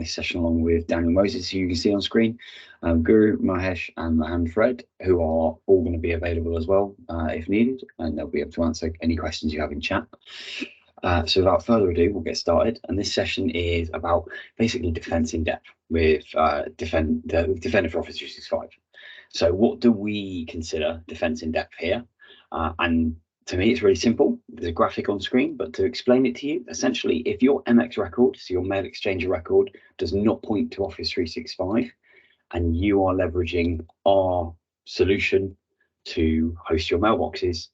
this session along with Daniel Moses, who you can see on screen, Guru, Mahesh, and Fred, who are all going to be available as well if needed, and they'll be able to answer any questions you have in chat. So without further ado, we'll get started. And this session is about basically defense in depth with Defender for Office 365. So what do we consider defense in depth here? And to me, it's really simple. There's a graphic on screen, but to explain it to you, essentially, if your MX record, so your Mail Exchanger record, does not point to Office 365, and you are leveraging our solution to host your mailboxes,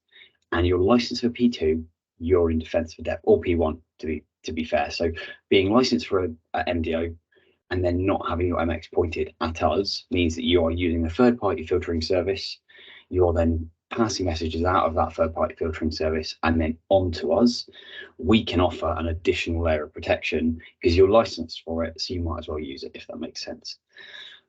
and you're licensed for P2, you're in defense for depth, or P1 to be fair. So being licensed for a MDO and then not having your MX pointed at us means that you are using a third-party filtering service. You're then passing messages out of that third-party filtering service and then onto us. We can offer an additional layer of protection because you're licensed for it, so you might as well use it, if that makes sense.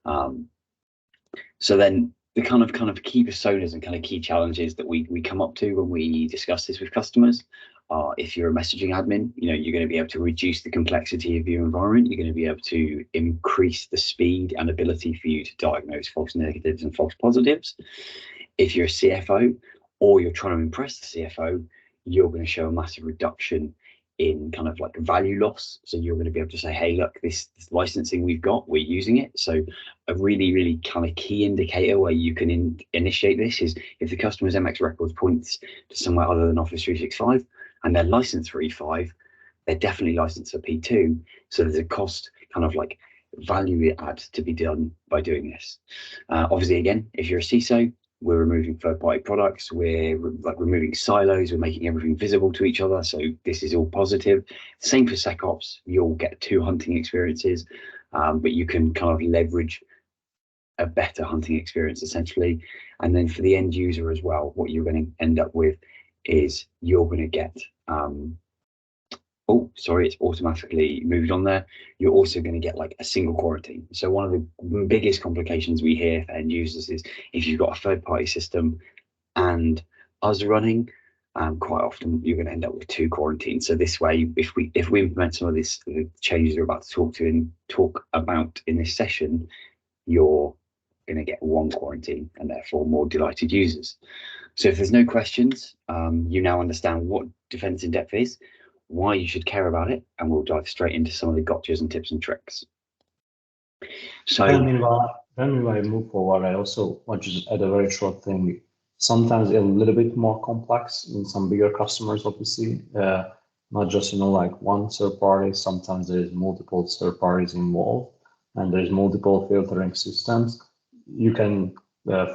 So then the kind of key personas and kind of key challenges that we come up to when we discuss this with customers are, if you're a messaging admin, you're going to be able to reduce the complexity of your environment. You're going to be able to increase the speed and ability for you to diagnose false negatives and false positives. If you're a CFO or you're trying to impress the CFO, you're going to show a massive reduction in kind of like value loss. So you're going to be able to say, hey, look, this licensing we've got, we're using it. So a really, really kind of key indicator where you can initiate this is if the customer's MX records points to somewhere other than Office 365 and they're licensed for E5, they're definitely licensed for P2. So there's a cost kind of like value add to be done by doing this. Obviously, again, if you're a CISO, we're removing third-party products, we're like removing silos, we're making everything visible to each other. So this is all positive. Same for SecOps, you'll get 2 hunting experiences, but you can kind of leverage a better hunting experience essentially. And then for the end user as well, what you're going to end up with is you're going to get, oh, sorry, it's automatically moved on there. You're also going to get like a single quarantine. So one of the biggest complications we hear for end users is if you've got a third-party system and us running, quite often you're going to end up with 2 quarantines. So this way, if we implement some of the changes we're about to talk about in this session, you're going to get 1 quarantine and therefore more delighted users. So if there's no questions, you now understand what defense in depth is, why you should care about it, and we'll dive straight into some of the gotchas and tips and tricks. So meanwhile I move forward, I also want to add a very short thing. Sometimes a little bit more complex in some bigger customers, obviously, not just like one third party. Sometimes there's multiple third parties involved and there's multiple filtering systems. You can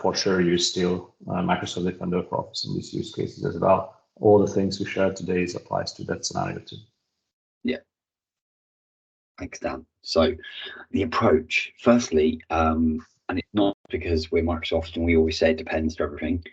for sure use still Microsoft Defender for Office in these use cases as well. All the things we shared today applies to that scenario too. Yeah. Thanks, Dan. So the approach, firstly, and it's not because we're Microsoft and we always say it depends to everything.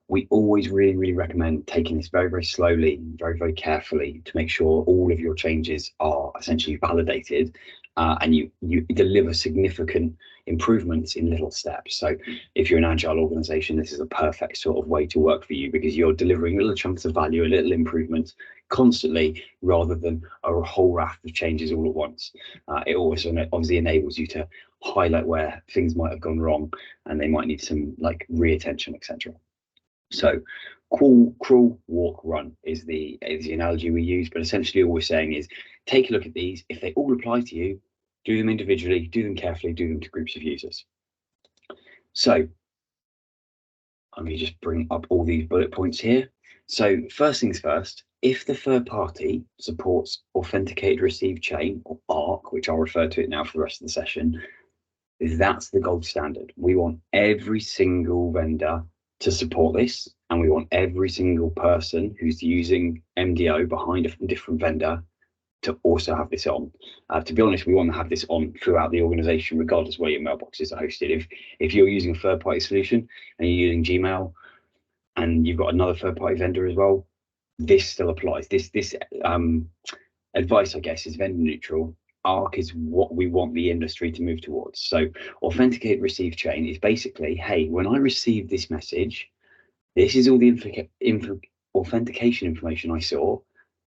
We always really, really recommend taking this very, very slowly, very, very carefully to make sure all of your changes are essentially validated and you deliver significant improvements in little steps. So if you're an agile organization, this is a perfect sort of way to work for you because you're delivering little chunks of value, a little improvements constantly rather than a whole raft of changes all at once. It also obviously enables you to highlight where things might have gone wrong and they might need some like reattention, etc. So crawl, walk, run is the analogy we use, but essentially all we're saying is take a look at these. If they all apply to you, do them individually, do them carefully, do them to groups of users. So I'm going to just bring up all these bullet points here. So first things first, if the third party supports authenticated receive chain or ARC, which I'll refer to it now for the rest of the session, that's the gold standard. We want every single vendor to support this, and we want every single person who's using MDO behind a different vendor to also have this on. To be honest, we want to have this on throughout the organization, regardless where your mailboxes are hosted. If you're using a third-party solution and you're using Gmail and you've got another third-party vendor as well, this still applies. This advice, I guess, is vendor neutral. ARC is what we want the industry to move towards. So authenticate receive chain is basically, hey, when I receive this message, this is all the authentication information I saw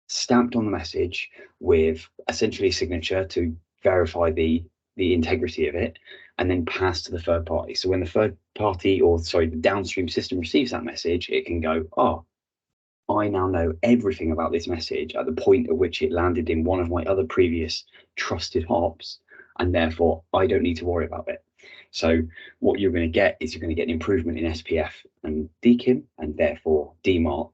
stamped on the message with essentially a signature to verify the integrity of it, and then pass to the third party. So when the third party, or sorry, the downstream system receives that message, it can go, oh, I now know everything about this message at the point at which it landed in one of my other previous trusted hops, and therefore I don't need to worry about it. So what you're going to get is you're going to get an improvement in SPF and DKIM, and therefore DMARC,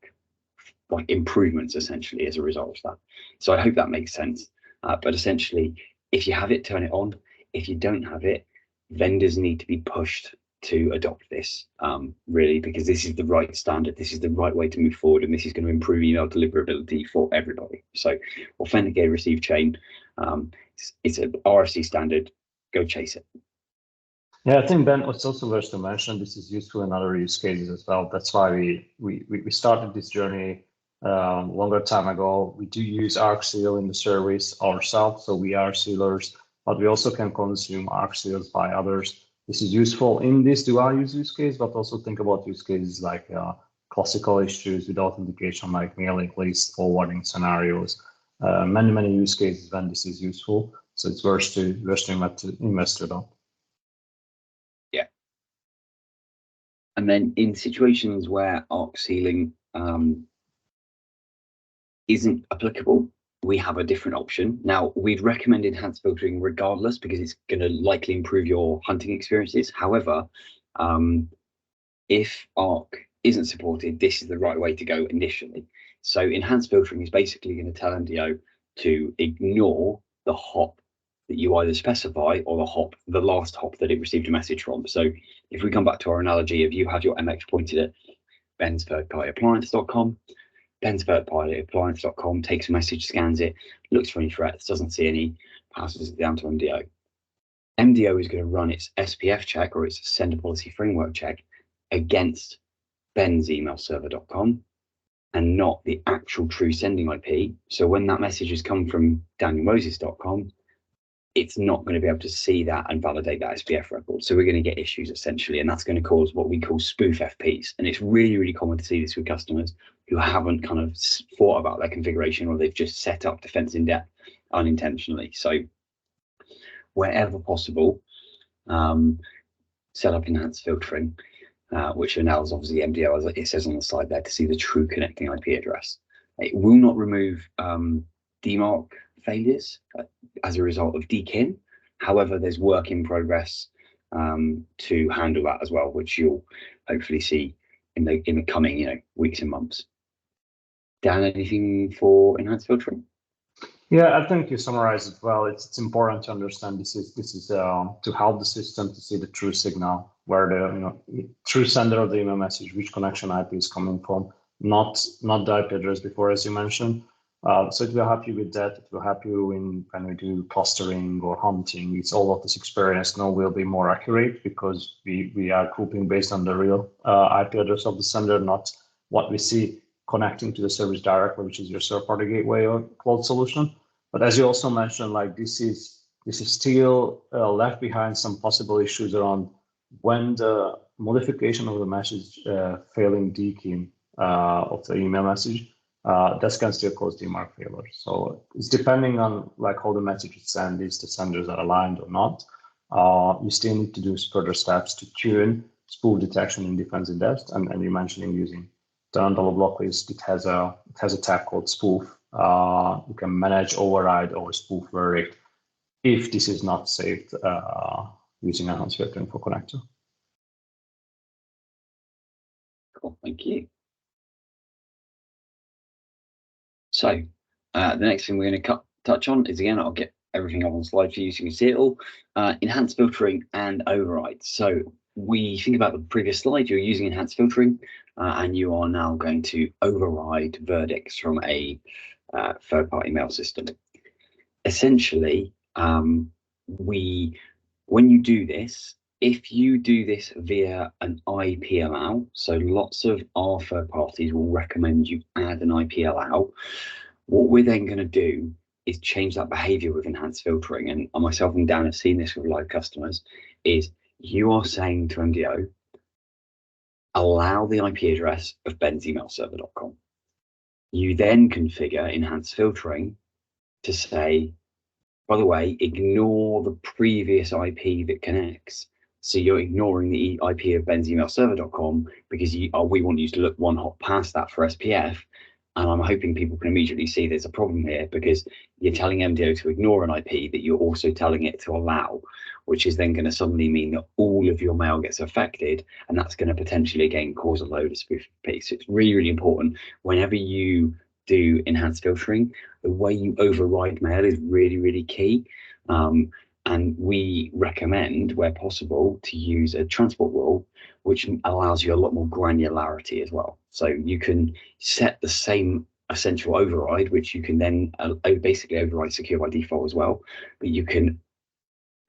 like improvements essentially as a result of that. So I hope that makes sense. But essentially, if you have it, turn it on. If you don't have it, vendors need to be pushed to adopt this, really, because this is the right standard. This is the right way to move forward, and this is going to improve email deliverability for everybody. So Authenticated Receive Chain, it's an RFC standard. Go chase it. Yeah, I think, Ben, it's also worth to mention this is useful in other use cases as well. That's why we started this journey longer time ago. We do use ArcSeal in the service ourselves, so we are sealers, but we also can consume ArcSeals by others. This is useful in this dual use case, but also think about use cases like classical issues with authentication, like mailing list, forwarding scenarios, many use cases when this is useful. So it's worth to invest to that. Yeah. And then in situations where ARC sealing isn't applicable, we have a different option. Now, we'd recommend enhanced filtering regardless, because it's going to likely improve your hunting experiences. However, if ARC isn't supported, this is the right way to go initially. So enhanced filtering is basically going to tell MDO to ignore the hop that you either specify or the last hop that it received a message from. So if we come back to our analogy of you have your MX pointed at bensthirdpartyappliance.com, bensthirdpartyappliance.com takes a message, scans it, looks for any threats, doesn't see any, passes it down to MDO. MDO is going to run its SPF check, or its sender policy framework check, against bensemailserver.com and not the actual true sending IP. So when that message has come from danielmoses.com, it's not going to be able to see that and validate that SPF record. So we're going to get issues essentially, and that's going to cause what we call spoof FPs. And it's really common to see this with customers who haven't kind of thought about their configuration, or they've just set up defense in depth unintentionally. So wherever possible, set up enhanced filtering, which enables obviously MDO, as it says on the slide there, to see the true connecting IP address. It will not remove DMARC failures as a result of DKIM. However, there's work in progress to handle that as well, which you'll hopefully see in the coming weeks and months. Dan, anything for enhanced filtering? Yeah, I think you summarized it well. It's important to understand this is to help the system to see the true signal, where the true sender of the email message, which connection IP is coming from, not the IP address before, as you mentioned. So it will help you with that. It will help you when we do clustering or hunting. It's all of this experience now will be more accurate, because we are grouping based on the real IP address of the sender, not what we see connecting to the service directly, which is your third-party gateway or cloud solution. But as you also mentioned, like this is still left behind some possible issues around when the modification of the message failing DKIM of the email message. That can still cause DMARC failure. So it's depending on how the message is sent, if the senders are aligned or not. You still need to do further steps to tune spoof detection in defense in depth. And you're mentioning using the double block list. It has a tab called spoof. You can manage, override, or spoof verdict if this is not saved using enhanced filtering for connector. Cool, thank you. So the next thing we're going to touch on is, again, I'll get everything up on slide for you so you can see it all. Enhanced filtering and overrides. So we think about the previous slide, you're using enhanced filtering and you are now going to override verdicts from a third-party mail system. Essentially, when you do this, if you do this via an IP allow, so lots of our third parties will recommend you add an IP allow. What we're then going to do is change that behavior with enhanced filtering. And myself and Dan have seen this with live customers, is you are saying to MDO, allow the IP address of bensemailserver.com. You then configure enhanced filtering to say, by the way, ignore the previous IP that connects. So you're ignoring the IP of bensemailserver.com because we want you to look one hop past that for SPF. And I'm hoping people can immediately see there's a problem here because you're telling MDO to ignore an IP that you're also telling it to allow, which is then going to suddenly mean that all of your mail gets affected, and that's going to potentially again cause a load of spoof IP. So it's really, really important whenever you do enhanced filtering, the way you override mail is really, really key. And we recommend, where possible, to use a transport rule, which allows you a lot more granularity as well. So you can set the same essential override, which you can then basically override secure by default as well, but you can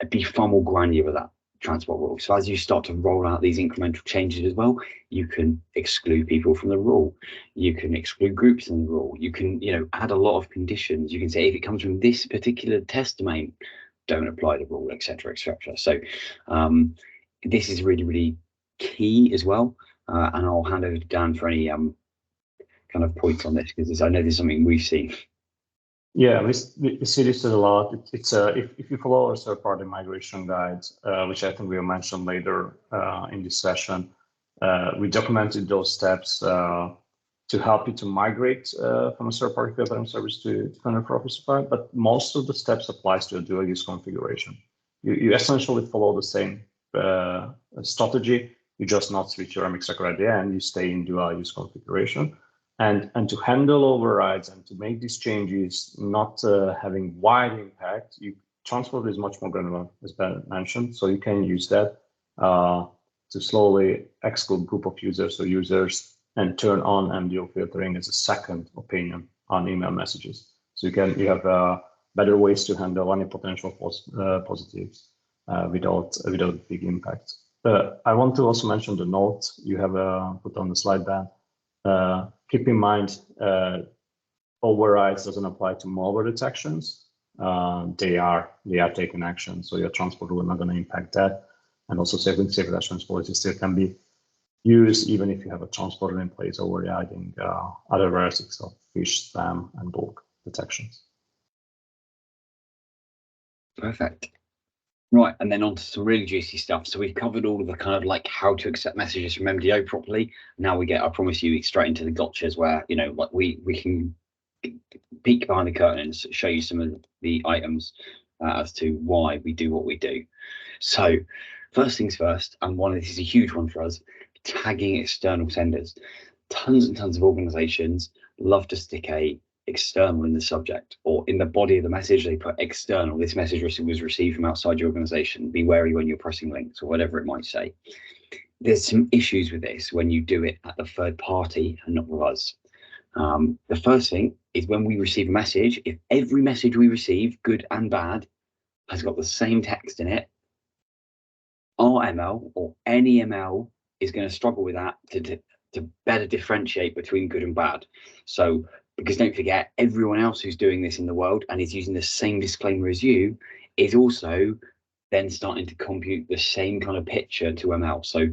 be far more granular with that transport rule. So as you start to roll out these incremental changes as well, you can exclude people from the rule. You can exclude groups in the rule. You can, add a lot of conditions. You can say if it comes from this particular test domain, don't apply the rule, etc., etc. So this is really, really key as well. And I'll hand over to Dan for any kind of points on this because I know this is something we've seen. Yeah, we see this a lot. It's if you follow our third-party migration guides, which I think we'll mention later in this session, we documented those steps to help you to migrate from a third-party filtering service to Defender for Office 365. But most of the steps applies to a dual-use configuration. You essentially follow the same strategy. You just not switch your MX record at the end. You stay in dual-use configuration. And to handle overrides and to make these changes not having wide impact, transport is much more granular, as Ben mentioned. So you can use that to slowly exclude group of users or users and turn on MDO filtering as a second opinion on email messages. So you have better ways to handle any potential positives without big impact. I want to also mention the note you have put on the slide, Ben. Keep in mind, overrides doesn't apply to malware detections. They are taken action, so your transport rule is not going to impact that. And also safe assurance policy still can be used even if you have a transporter in place overriding other verities of phish, spam, and bulk detections. Perfect. Right, and then on to some really juicy stuff. So we've covered all of the kind of like how to accept messages from MDO properly. Now I promise you, straight into the gotchas where, like we can peek behind the curtain and show you some of the items as to why we do what we do. So first things first, and this is a huge one for us, tagging external senders. Tons and tons of organizations love to stick a external in the subject or in the body of the message. They put external. This message was received from outside your organization. Be wary when you're pressing links or whatever it might say. There's some issues with this when you do it at the third party and not with us. The first thing is when we receive a message, if every message we receive, good and bad, has got the same text in it, our ML or any ML is going to struggle with that to better differentiate between good and bad. So, because don't forget, everyone else who's doing this in the world and is using the same disclaimer as you is also then starting to compute the same kind of picture to ML. So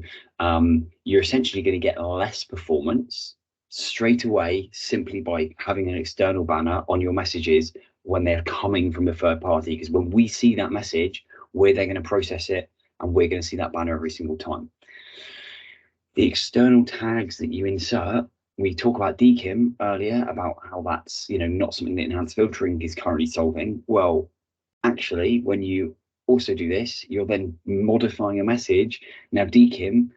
you're essentially going to get less performance straight away simply by having an external banner on your messages when they're coming from the third party. Because when we see that message, we're then going to process it and we're going to see that banner every single time. The external tags that you insert, we talked about DKIM earlier about how that's not something that enhanced filtering is currently solving. Well, actually, when you also do this, you're then modifying a message. Now, DKIM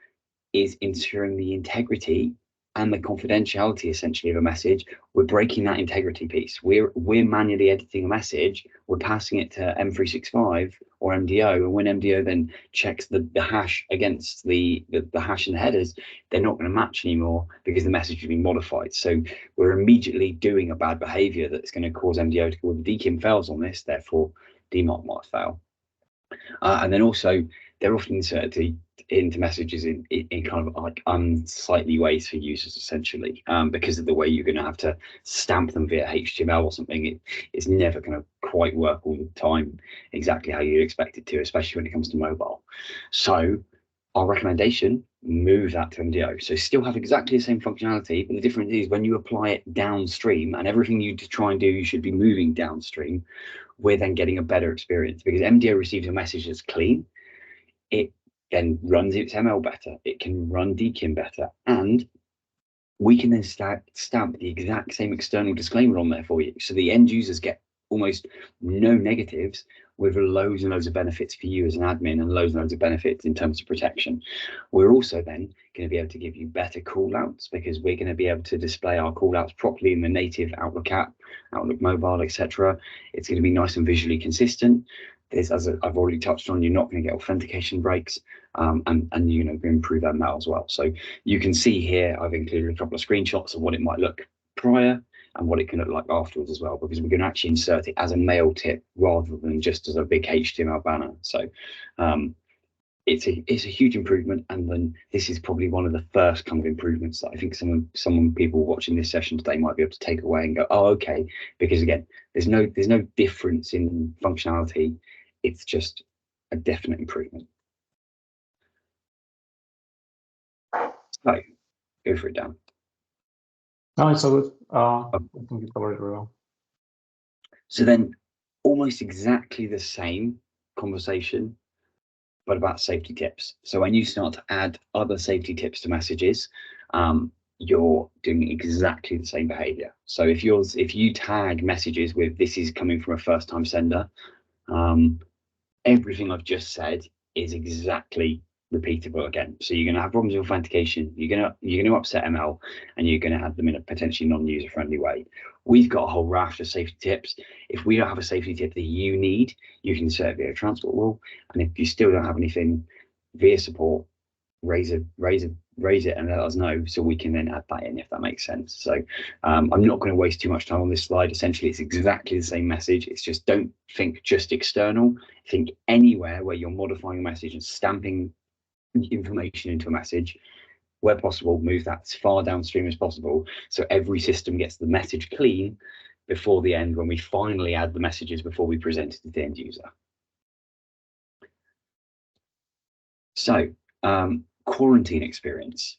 is ensuring the integrity and the confidentiality essentially of a message. We're breaking that integrity piece. We're manually editing a message. We're passing it to M365 or MDO, and when MDO then checks the hash against the hash and the headers, they're not going to match anymore because the message has been modified. So we're immediately doing a bad behavior that's going to cause MDO to call the DKIM fails on this, therefore DMARC might fail. And then also they're often inserted into messages in kind of like unsightly ways for users essentially, because of the way you're going to have to stamp them via HTML or something. It's never going to quite work all the time exactly how you'd expect it to, especially when it comes to mobile. So our recommendation, move that to MDO. So still have exactly the same functionality, but the difference is when you apply it downstream, and everything you try and do, you should be moving downstream, we're then getting a better experience because MDO receives a message that's clean. It then runs its ML better. It can run DKIM better. And we can then stamp the exact same external disclaimer on there for you. So the end users get almost no negatives with loads and loads of benefits for you as an admin and loads and loads of benefits in terms of protection. We're also then going to be able to give you better callouts because we're going to be able to display our callouts properly in the native Outlook app, Outlook mobile, etc. It's going to be nice and visually consistent. There's, as I've already touched on, you're not going to get authentication breaks, and you know, improve ML as well. So you can see here, I've included a couple of screenshots of what it might look prior and what it can look like afterwards as well, because we're going to actually insert it as a mail tip rather than just as a big HTML banner. So it's a huge improvement, and then this is probably one of the first kind of improvements that I think some people watching this session today might be able to take away and go, oh, okay, because again, there's no difference in functionality. It's just a definite improvement. So go for it, Dan. No, it's all good. I think you covered it very well. So then almost exactly the same conversation, but about safety tips. So when you start to add other safety tips to messages, you're doing exactly the same behavior. So if you tag messages with "this is coming from a first-time sender," everything I've just said is exactly repeatable again. So you're going to have problems with authentication. You're going to upset ML, and you're going to have them in a potentially non-user friendly way. We've got a whole raft of safety tips. If we don't have a safety tip that you need, you can set it via transport rule. And if you still don't have anything via support, raise it and let us know so we can then add that in, if that makes sense. So I'm not going to waste too much time on this slide. Essentially, it's exactly the same message. It's just, don't think just external. Think anywhere where you're modifying a message and stamping information into a message. Where possible, move that as far downstream as possible, so every system gets the message clean before the end, when we finally add the messages before we present it to the end user. So quarantine experience.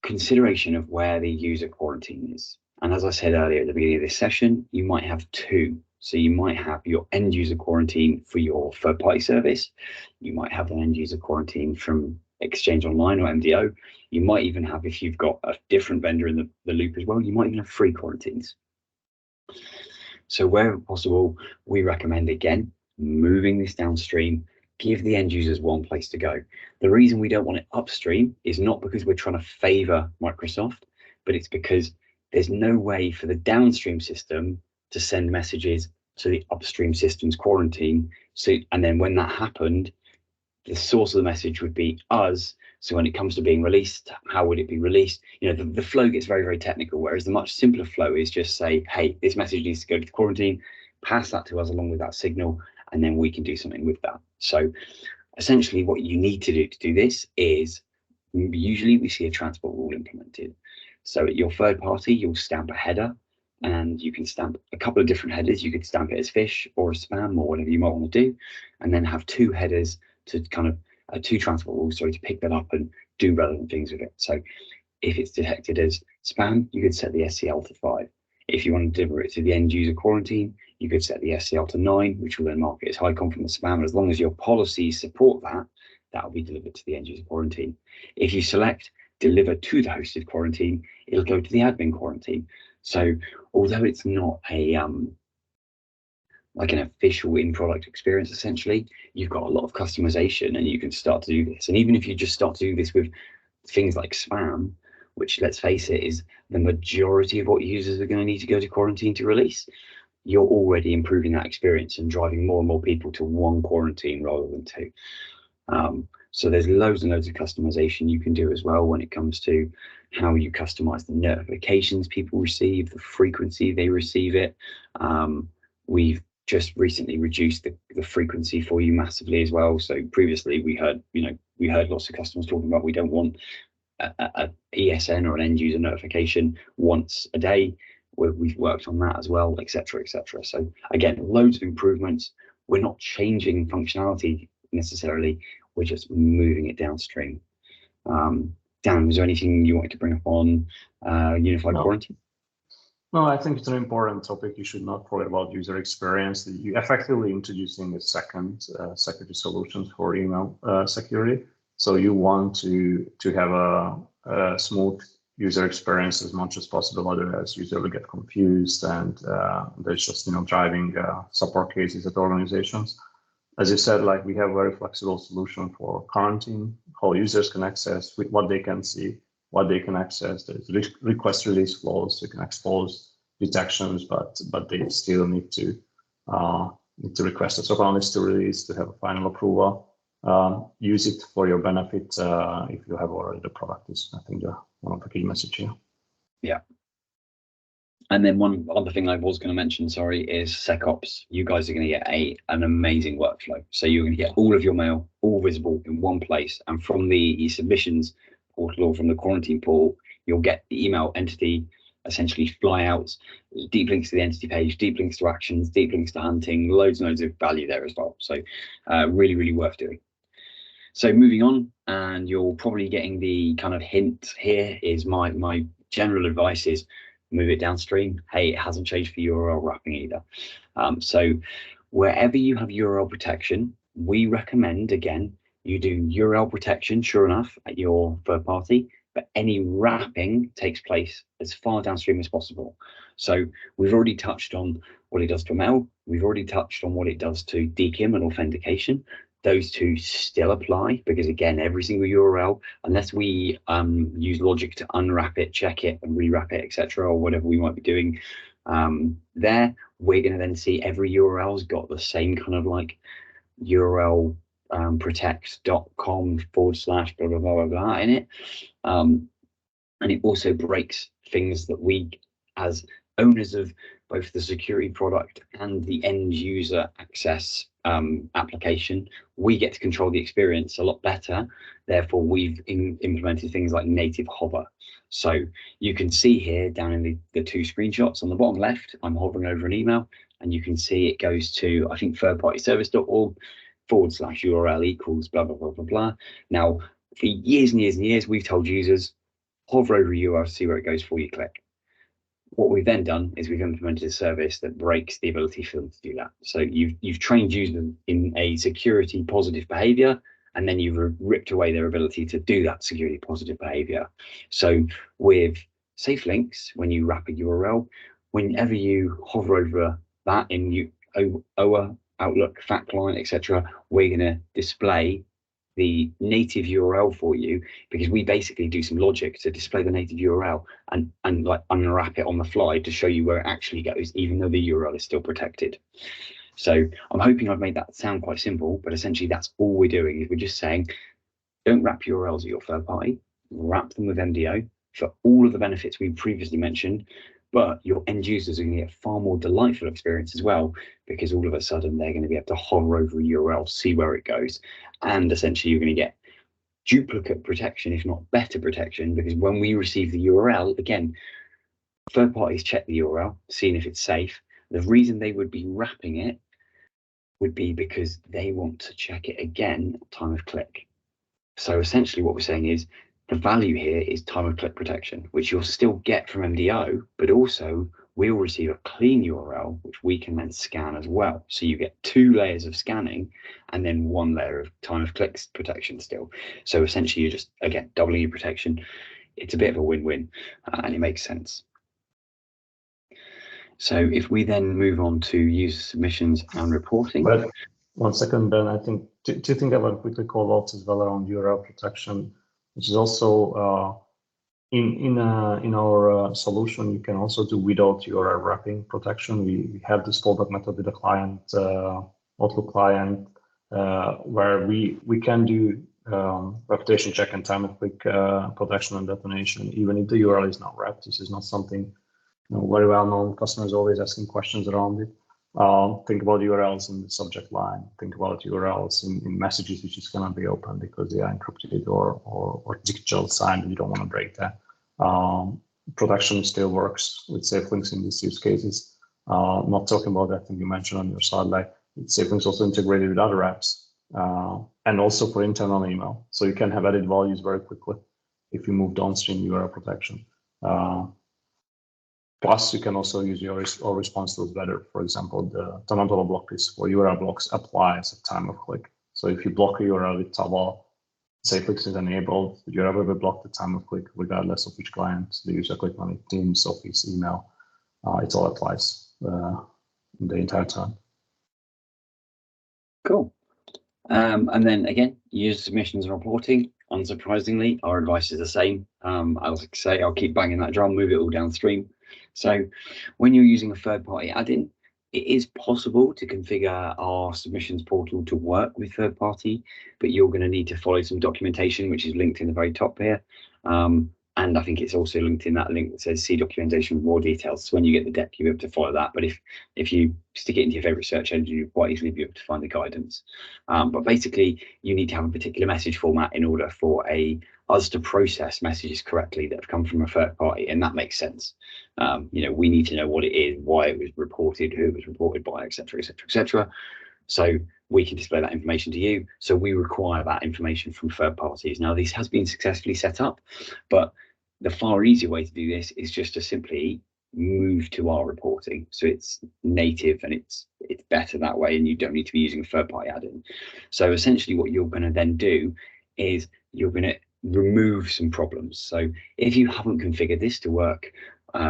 Consideration of where the user quarantine is. And as I said earlier at the beginning of this session, you might have two. So you might have your end user quarantine for your third party service. You might have an end user quarantine from Exchange Online or MDO. You might even have, if you've got a different vendor in the loop as well, you might even have free quarantines. So wherever possible, we recommend, again, moving this downstream. Give the end users one place to go. The reason we don't want it upstream is not because we're trying to favor Microsoft, but it's because there's no way for the downstream system to send messages to the upstream system's quarantine. So, and then when that happened, the source of the message would be us. So when it comes to being released, how would it be released? You know, the flow gets very, very technical, whereas the much simpler flow is just say, hey, this message needs to go to the quarantine, pass that to us along with that signal, and then we can do something with that. So essentially what you need to do this is, usually we see a transport rule implemented. So at your third party, you'll stamp a header, and you can stamp a couple of different headers. You could stamp it as fish or as spam or whatever you might want to do, and then have two headers to kind of two transport rules, sorry, to pick that up and do relevant things with it. So if it's detected as spam, you could set the SCL to 5. If you want to deliver it to the end user quarantine, you could set the SCL to 9, which will then mark it as high confidence spam. And as long as your policies support that, that will be delivered to the end user quarantine. If you select deliver to the hosted quarantine, it'll go to the admin quarantine. So although it's not a like an official in-product experience, essentially, you've got a lot of customization, and you can start to do this. And even if you just start to do this with things like spam, which, let's face it, is the majority of what users are going to need to go to quarantine to release, you're already improving that experience and driving more and more people to one quarantine rather than two. So there's loads and loads of customization you can do as well when it comes to how you customize the notifications people receive, the frequency they receive it. We've just recently reduced the frequency for you massively as well. So previously we heard lots of customers talking about, we don't want a ESN or an end user notification once a day. We've worked on that as well, etc., etc. So again, loads of improvements. We're not changing functionality necessarily. we're just moving it downstream. Dan, was there anything you wanted to bring up on unified quarantine? No, I think it's an important topic. You should not forget about user experience. You effectively introducing a second security solution for email security. So you want to have a smooth user experience as much as possible. Otherwise, users will get confused, and there's just driving support cases at organizations. As you said, like we have a very flexible solution for quarantine, how users can access what they can see, what they can access. There's request release flows. You can expose detections, but they still need to request a surveillance to release to have a final approval. Use it for your benefit if you have already the product. Is I think one of the key messages here. Yeah. And then one other thing I was going to mention, sorry, is SecOps. You guys are going to get an amazing workflow. So you're going to get all of your mail, all visible in one place. And from the submissions portal or from the quarantine portal, you'll get the email entity, essentially flyouts, deep links to the entity page, deep links to actions, deep links to hunting, loads and loads of value there as well. So really, really worth doing. So moving on, and you're probably getting the kind of hint here is my general advice is move it downstream. Hey, it hasn't changed for URL wrapping either. So wherever you have URL protection, we recommend, again, you do URL protection, sure enough, at your third party, but any wrapping takes place as far downstream as possible. So we've already touched on what it does to mail. We've already touched on what it does to DKIM and authentication. Those two still apply because, again, every single URL, unless we use logic to unwrap it, check it, and rewrap it, etc., or whatever we might be doing there, we're going to then see every URL's got the same kind of like URL protect.com / blah, blah, blah, blah in it. And it also breaks things that we, as owners of both the security product and the end user access application, we get to control the experience a lot better. Therefore, we've implemented things like native hover. So you can see here down in the two screenshots on the bottom left, I'm hovering over an email, and you can see it goes to, I think, thirdpartyservice.org / URL equals blah, blah, blah, blah, blah. Now, for years and years and years, we've told users, hover over a URL to see where it goes before you click. What we've then done is we've implemented a service that breaks the ability for them to do that. So you've trained users in a security positive behavior, and then you've ripped away their ability to do that security positive behavior. So with safe links, when you wrap a URL, whenever you hover over that in OA, Outlook, Fat Client, etc., we're going to display the native URL for you, because we basically do some logic to display the native URL and like unwrap it on the fly to show you where it actually goes, even though the URL is still protected. So I'm hoping I've made that sound quite simple, but essentially that's all we're doing, is we're just saying, don't wrap URLs at your third party, wrap them with MDO for all of the benefits we previously mentioned, but your end users are going to get a far more delightful experience as well, because all of a sudden they're going to be able to hover over a URL, see where it goes, and essentially you're going to get duplicate protection, if not better protection, because when we receive the URL, again, third parties check the URL, seeing if it's safe. The reason they would be wrapping it would be because they want to check it again at time of click. So essentially what we're saying is the value here is time of click protection, which you'll still get from MDO, but also we'll receive a clean URL, which we can then scan as well. So you get 2 layers of scanning and then 1 layer of time of clicks protection still. So essentially you're just, again, doubling your protection. It's a bit of a win-win, and it makes sense. So if we then move on to user submissions and reporting. But 1 second, Ben, I think to think about quickly call outs as well around URL protection, which is also in our solution, you can also do without URL wrapping protection. We have this fallback method with the client, Outlook client, where we can do reputation check and time of click protection and detonation, even if the URL is not wrapped. This is not something very well known. Customers always asking questions around it. Think about URLs in the subject line. Think about URLs in messages which is going to be open because they are encrypted or digital signed. You don't want to break that. Protection still works with safe links in these use cases. Not talking about that thing you mentioned on your slide, like safe links also integrated with other apps. and also for internal email. So you can have added values very quickly if you move downstream URL protection. Plus, you can also use your response tools better. For example, the Tamantola block list for URL blocks applies at time of click. So if you block a URL with Taba, say clicks is enabled, the URL will be blocked at time of click, regardless of which client the user clicked on it, Teams, Office, email. It all applies the entire time. Cool. And then again, user submissions and reporting. Unsurprisingly, our advice is the same. I'll say I'll keep banging that drum, move it all downstream. So when you're using a third-party add-in, it is possible to configure our submissions portal to work with third-party, but you're going to need to follow some documentation, which is linked in the very top here. And I think it's also linked in that link that says see documentation with more details. So when you get the deck, you'll be able to follow that. But if you stick it into your favorite search engine, you'll quite easily be able to find the guidance. But basically, you need to have a particular message format in order for us to process messages correctly that have come from a third party, and that makes sense. We need to know what it is, why it was reported, who it was reported by, etc., etc., etc. So we can display that information to you. So we require that information from third parties. Now, this has been successfully set up, but the far easier way to do this is just to simply move to our reporting. So it's native and it's better that way, and you don't need to be using a third-party add-in. So essentially what you're going to then do is you're going to remove some problems. So if you haven't configured this to work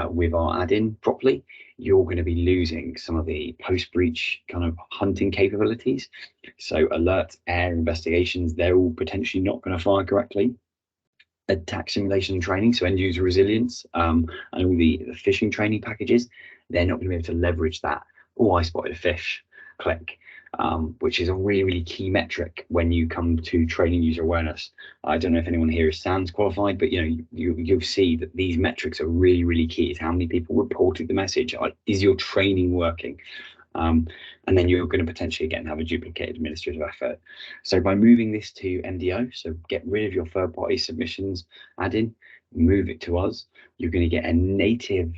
with our add-in properly, you're going to be losing some of the post-breach kind of hunting capabilities. So alerts, error investigations, they're all potentially not going to fire correctly. Attack simulation and training, so end user resilience, and all the phishing training packages, they're not going to be able to leverage that. Oh, I spotted a fish, click, which is a really, really key metric when you come to training user awareness. I don't know if anyone here is SANS qualified, but you'll see that these metrics are really, really key. Is how many people reported the message? Is your training working? And then you're going to potentially again have a duplicate administrative effort. So by moving this to MDO, so get rid of your third-party submissions add-in, move it to us, you're going to get a native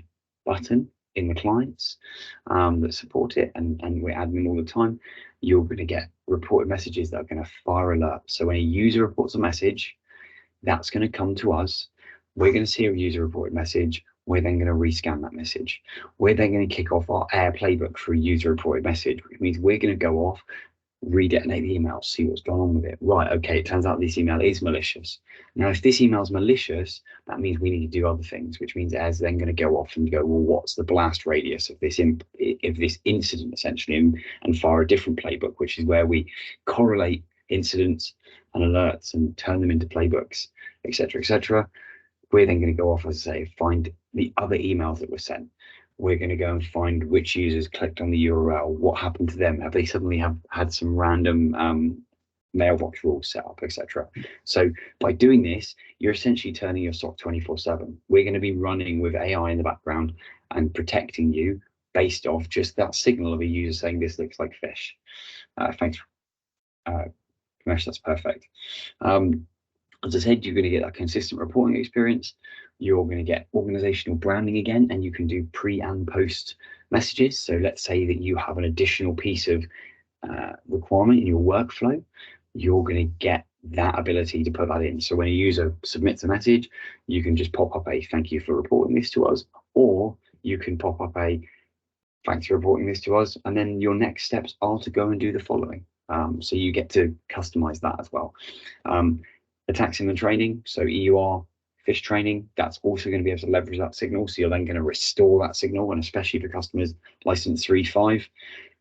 button in the clients that support it, and we're adding them all the time. You're going to get reported messages that are going to fire alerts. So when a user reports a message, that's going to come to us. We're going to see a user reported message. We're then going to rescan that message. We're then going to kick off our AIR playbook for a user reported message, which means we're going to go off, redetonate the email, see what's going on with it. Right, okay, it turns out this email is malicious. Now, if this email is malicious, that means we need to do other things, which means AIR's then going to go off and go, well, what's the blast radius of this incident, essentially, and fire a different playbook, which is where we correlate incidents and alerts and turn them into playbooks, etc., etc. We're then going to go off, as I say, find the other emails that were sent. We're going to go and find which users clicked on the URL, what happened to them, have they suddenly had some random mailbox rules set up, etc. So by doing this, you're essentially turning your SOC 24/7. We're going to be running with AI in the background and protecting you based off just that signal of a user saying this looks like fish. Thanks, Kamesh, that's perfect. As I said, you're going to get that consistent reporting experience. You're going to get organizational branding again, and you can do pre and post messages. So let's say that you have an additional piece of requirement in your workflow, you're going to get that ability to put that in. So when a user submits a message, you can just pop up a thank you for reporting this to us, or you can pop up a thanks for reporting this to us, and then your next steps are to go and do the following. So you get to customize that as well. Attack sim and training, so EUR, fish training, that's also going to be able to leverage that signal. So you're then going to restore that signal, and especially for customers license 3.5,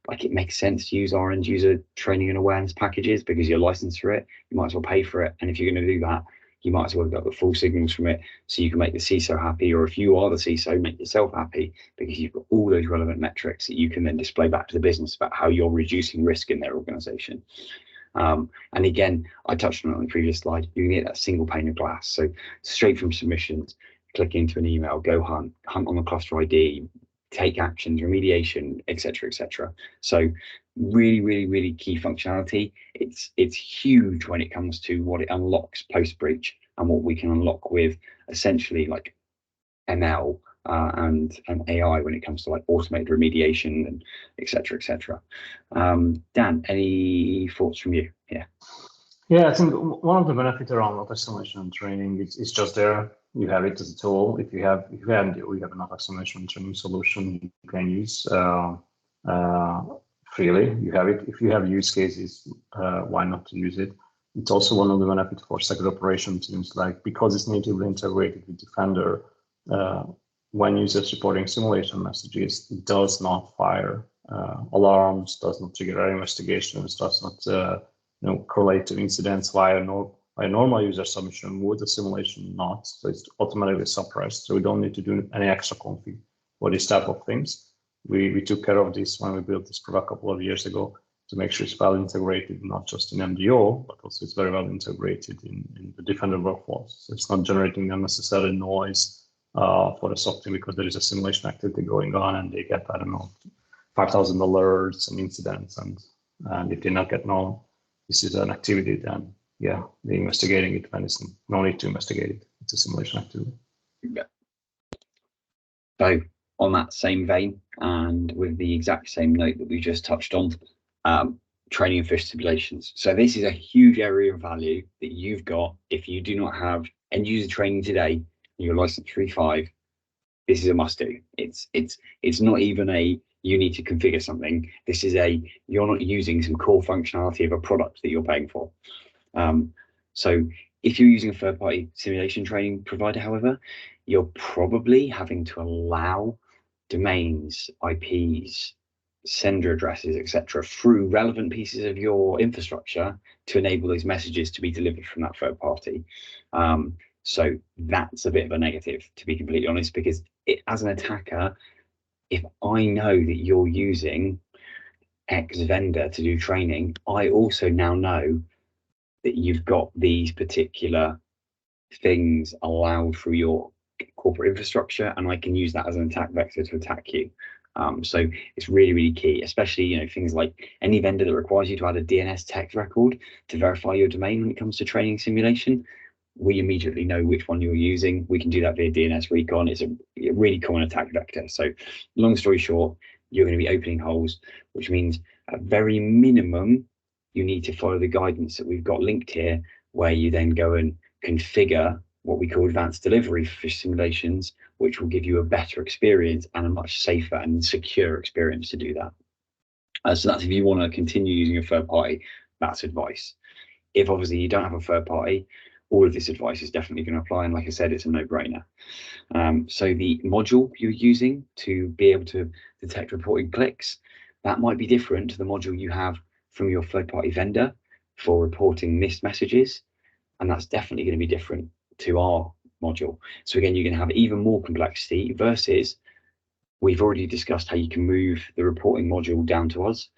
like it makes sense to use our end user training and awareness packages because you're licensed for it. You might as well pay for it, and if you're going to do that, you might as well get the full signals from it, so you can make the CISO happy, or if you are the CISO, make yourself happy because you've got all those relevant metrics that you can then display back to the business about how you're reducing risk in their organization. And again, I touched on it on the previous slide, you can get that single pane of glass. So straight from submissions, click into an email, go hunt on the cluster ID, take actions, remediation, etc., etc. So really, really, really key functionality. It's huge when it comes to what it unlocks post breach and what we can unlock with essentially like ML and AI when it comes to like automated remediation and etc., etc. Dan, any thoughts from you? here? Yeah, I think one of the benefits around auto-simulation and training is just there. You have it as a tool. If you have an auto-simulation and training solution you can use freely. You have it. If you have use cases, why not to use it? It's also one of the benefits for second operation teams, like because it's natively integrated with Defender. When users reporting simulation messages, it does not fire alarms, does not trigger error investigations, does not correlate to incidents via a normal user submission would, the simulation not. So it's automatically suppressed. So we don't need to do any extra config for this type of things. We took care of this when we built this product a couple of years ago to make sure it's well integrated, not just in MDO, but also it's very well integrated in the Defender workflows. So it's not generating unnecessary noise for the software because there is a simulation activity going on and they get, 5,000 alerts and incidents. And if they not get known, this is an activity, then yeah, they're investigating it when it's no need to investigate it. It's a simulation activity. Yeah. So on that same vein, and with the exact same note that we just touched on, training and fish simulations. So this is a huge area of value that you've got if you do not have end user training today, your license 3.5. This is a must do. It's not even a you need to configure something. This is you're not using some core functionality of a product that you're paying for. So if you're using a third-party simulation training provider, however, you're probably having to allow domains, IPs, sender addresses, etc., through relevant pieces of your infrastructure to enable those messages to be delivered from that third party. So that's a bit of a negative, to be completely honest, because as an attacker, if I know that you're using X vendor to do training, I also now know that you've got these particular things allowed through your corporate infrastructure, and I can use that as an attack vector to attack you. So it's really, really key, especially things like any vendor that requires you to add a DNS text record to verify your domain when it comes to training simulation. We immediately know which one you're using. We can do that via DNS recon. It's a really common attack vector. So long story short, you're going to be opening holes, which means at very minimum, you need to follow the guidance that we've got linked here, where you then go and configure what we call advanced delivery for fish simulations, which will give you a better experience and a much safer and secure experience to do that. So that's if you want to continue using a third party, that's advice. If obviously you don't have a third party, all of this advice is definitely going to apply. And like I said, it's a no-brainer. So the module you're using to be able to detect reported clicks, that might be different to the module you have from your third-party vendor for reporting missed messages. And that's definitely going to be different to our module. So again, you're going to have even more complexity versus we've already discussed how you can move the reporting module down to us,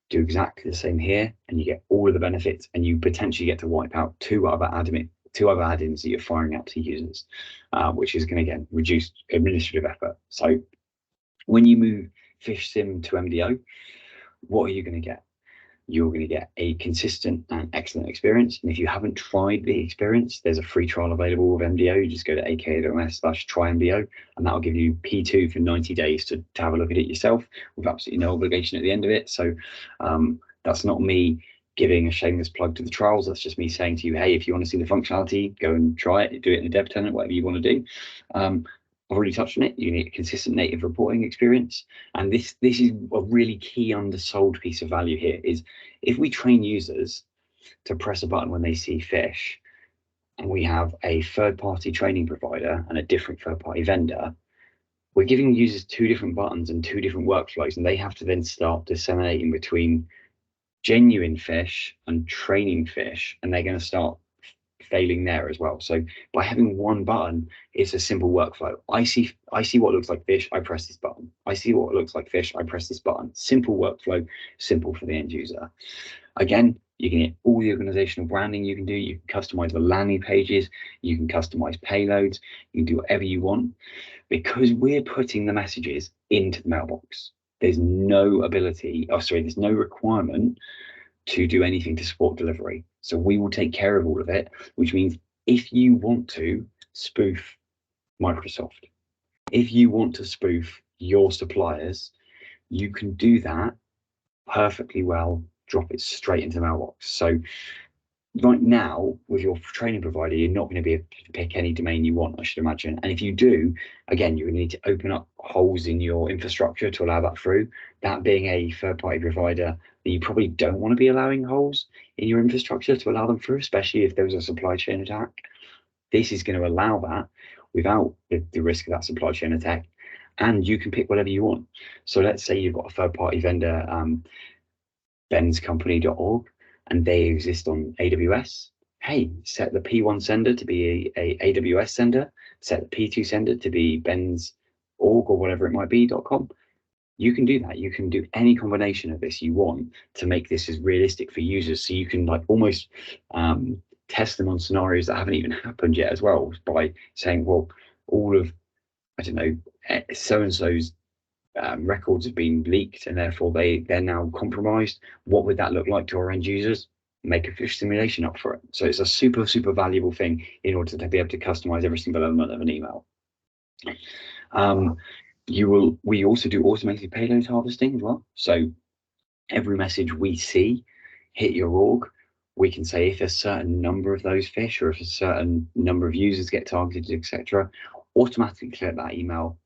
do exactly the same here, and you get all of the benefits, and you potentially get to wipe out two other add-ins that you're firing out to users, which is going to, again, reduce administrative effort. So when you move Fish Sim to MDO, what are you going to get? You're going to get a consistent and excellent experience. And if you haven't tried the experience, there's a free trial available with MDO. You just go to aka.ms/try-MDO, and that'll give you P2 for 90 days to have a look at it yourself with absolutely no obligation at the end of it. So that's not me giving a shameless plug to the trials. That's just me saying to you, hey, if you want to see the functionality, go and try it, do it in a dev tenant, whatever you want to do. I've already touched on it. You need a consistent native reporting experience. And this is a really key undersold piece of value here is if we train users to press a button when they see fish, and we have a third-party training provider and a different third-party vendor, we're giving users two different buttons and two different workflows, and they have to then start disseminating between genuine fish and training fish, and they're going to start failing there as well. So by having one button, it's a simple workflow. I see what looks like fish, I press this button. I see what looks like fish, I press this button. Simple workflow, simple for the end user. Again, you can get all the organizational branding you can do. You can customize the landing pages. You can customize payloads. You can do whatever you want because we're putting the messages into the mailbox. There's no there's no requirement to do anything to support delivery. So we will take care of all of it, which means if you want to spoof Microsoft, if you want to spoof your suppliers, you can do that perfectly well drop it straight into the mailbox. So right now, with your training provider, you're not going to be able to pick any domain you want, I should imagine. And if you do, again, you're going to need to open up holes in your infrastructure to allow that through. That being a third-party provider, that you probably don't want to be allowing holes in your infrastructure to allow them through, especially if there was a supply chain attack. This is going to allow that without the risk of that supply chain attack. And you can pick whatever you want. So let's say you've got a third-party vendor, benscompany.org, and they exist on AWS. Hey, set the P1 sender to be a AWS sender, set the P2 sender to be Ben's.org or whatever it might be, .com. You can do that. You can do any combination of this you want to make this as realistic for users. So you can like almost test them on scenarios that haven't even happened yet as well, by saying, well, all of, I don't know, so-and-so's records have been leaked and therefore they're now compromised. What would that look like to our end users? Make a phish simulation up for it. So it's a super valuable thing in order to be able to customize every single element of an email. We also do automated payload harvesting as well. So every message we see hit your org, we can say if a certain number of those phish or if a certain number of users get targeted, etc., automatically clear that email,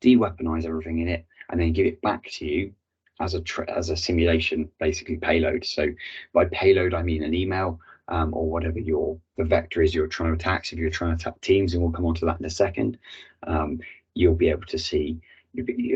de-weaponize everything in it, and then give it back to you as a simulation, basically payload. So by payload, I mean an email or whatever the vector is you're trying to attack. So if you're trying to attack Teams, and we'll come on to that in a second, you'll be able to see,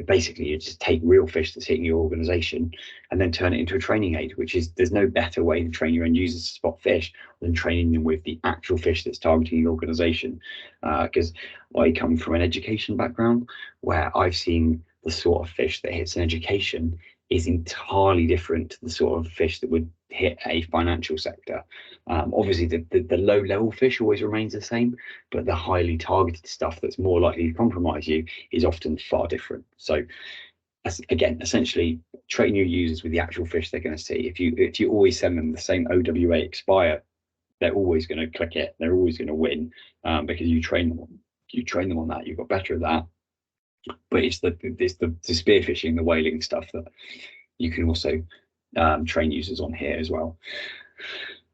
basically you just take real phish that's hitting your organization and then turn it into a training aid, which is, there's no better way to train your end users to spot phish than training them with the actual phish that's targeting your organization. Because I come from an education background where I've seen the sort of phish that hits an education is entirely different to the sort of phish that would hit a financial sector. Obviously, the low level phish always remains the same, but the highly targeted stuff that's more likely to compromise you is often far different. So again, essentially train your users with the actual phish they're going to see. If you always send them the same OWA expire, they're always going to click it. They're always going to win because you train them on that. You've got better at that. But it's the spear phishing, the whaling stuff that you can also train users on here as well.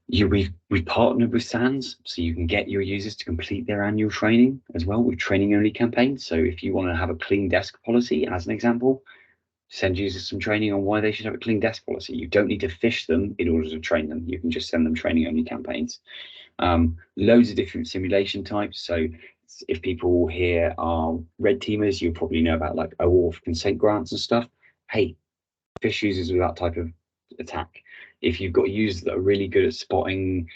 We've partnered with SANS, so you can get your users to complete their annual training as well with training only campaigns. So if you want to have a clean desk policy, as an example, send users some training on why they should have a clean desk policy. You don't need to phish them in order to train them. You can just send them training only campaigns. Loads of different simulation types. So if people here are red teamers, you'll probably know about like OAuth consent grants and stuff. Hey, phish users with that type of attack. If you've got users that are really good at spotting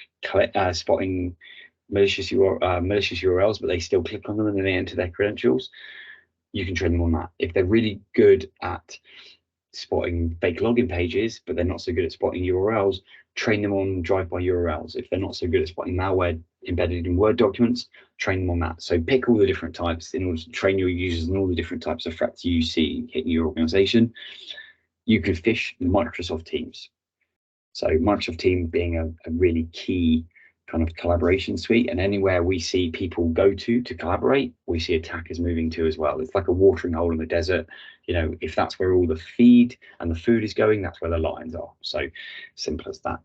malicious URLs, but they still click on them and then they enter their credentials, you can train them on that. If they're really good at spotting fake login pages, but they're not so good at spotting URLs, train them on drive-by URLs. If they're not so good at spotting malware embedded in Word documents, train them on that. So pick all the different types in order to train your users on all the different types of threats you see hitting your organization. You can phish Microsoft Teams. So Microsoft Teams being a really key kind of collaboration suite, and anywhere we see people go to collaborate, we see attackers moving to as well. It's like a watering hole in the desert. You know, if that's where all the feed and the food is going, that's where the lions are. So simple as that.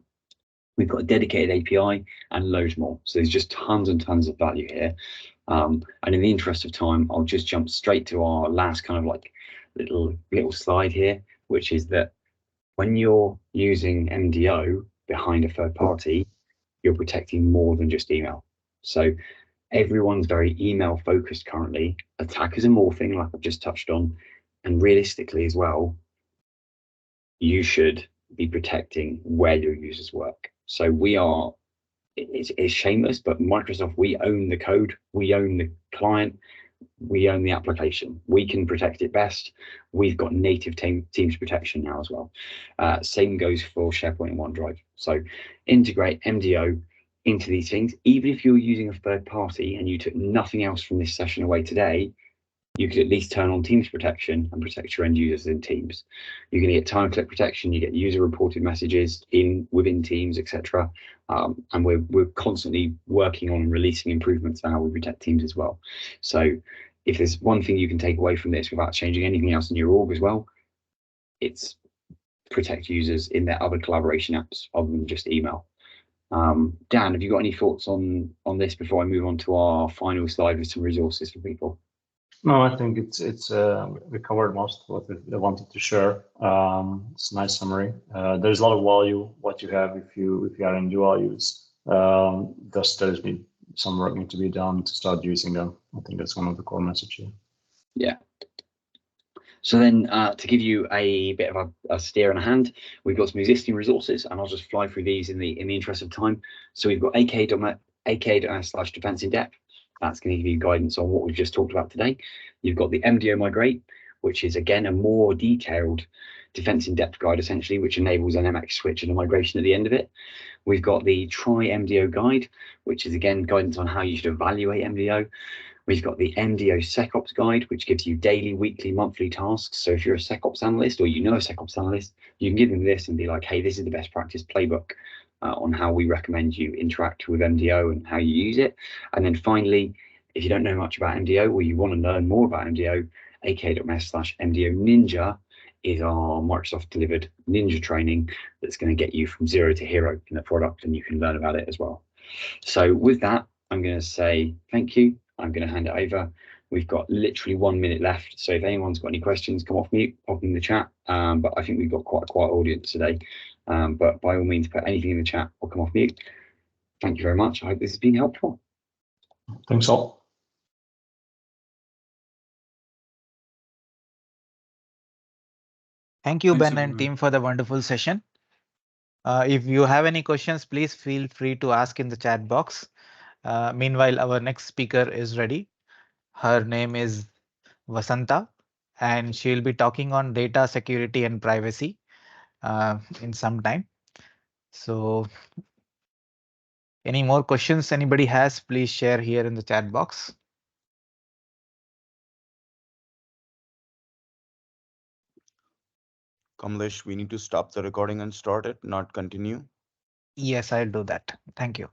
We've got a dedicated API and loads more. So there's just tons and tons of value here. And in the interest of time, I'll just jump straight to our last kind of like little slide here, which is that when you're using MDO behind a third party, you're protecting more than just email. So everyone's very email focused currently. Attackers are morphing, like I've just touched on, and realistically as well, you should be protecting where your users work. So it's shameless, but Microsoft, we own the code, we own the client, we own the application. We can protect it best. We've got native Teams protection now as well. Same goes for SharePoint and OneDrive. So integrate MDO into these things. Even if you're using a third party and you took nothing else from this session away today, you could at least turn on Teams protection and protect your end users in Teams. You're going to get time clip protection, you get user reported messages within Teams, etc. And we're constantly working on releasing improvements to how we protect Teams as well. So if there's one thing you can take away from this without changing anything else in your org as well, it's protect users in their other collaboration apps other than just email. Dan, have you got any thoughts on this before I move on to our final slide with some resources for people? No, I think we covered most of what I wanted to share. It's a nice summary. There's a lot of value what you have if you are in dual use. Just there's been some work need to be done to start using them. I think that's one of the core messages. Yeah. So then to give you a bit of a steer and a hand, we've got some existing resources, and I'll just fly through these in the interest of time. So we've got aka.s/defense in depth. That's going to give you guidance on what we've just talked about today. You've got the MDO Migrate, which is again a more detailed defense in depth guide, essentially, which enables an MX switch and a migration at the end of it. We've got the Try MDO guide, which is again guidance on how you should evaluate MDO. We've got the MDO SecOps guide, which gives you daily, weekly, monthly tasks. So if you're a SecOps analyst or you know a SecOps analyst, you can give them this and be like, hey, this is the best practice playbook on how we recommend you interact with MDO and how you use it. And then finally, if you don't know much about MDO or you want to learn more about MDO, aka.ms/MDO Ninja is our Microsoft delivered Ninja training that's going to get you from zero to hero in the product, and you can learn about it as well. So with that, I'm going to say thank you. I'm going to hand it over. We've got literally 1 minute left. So if anyone's got any questions, come off mute, pop in the chat. But I think we've got quite a quiet audience today. But by all means, put anything in the chat or come off mute. Thank you very much. I hope this has been helpful. Thanks all. Thank you, Thanks, Ben and everyone. team, for the wonderful session. If you have any questions, please feel free to ask in the chat box. Meanwhile, our next speaker is ready. Her name is Vasanta, and she'll be talking on data security and privacy in some time. So any more questions anybody has, please share here in the chat box. Kamlesh, we need to stop the recording and start it, not continue. Yes, I'll do that. Thank you.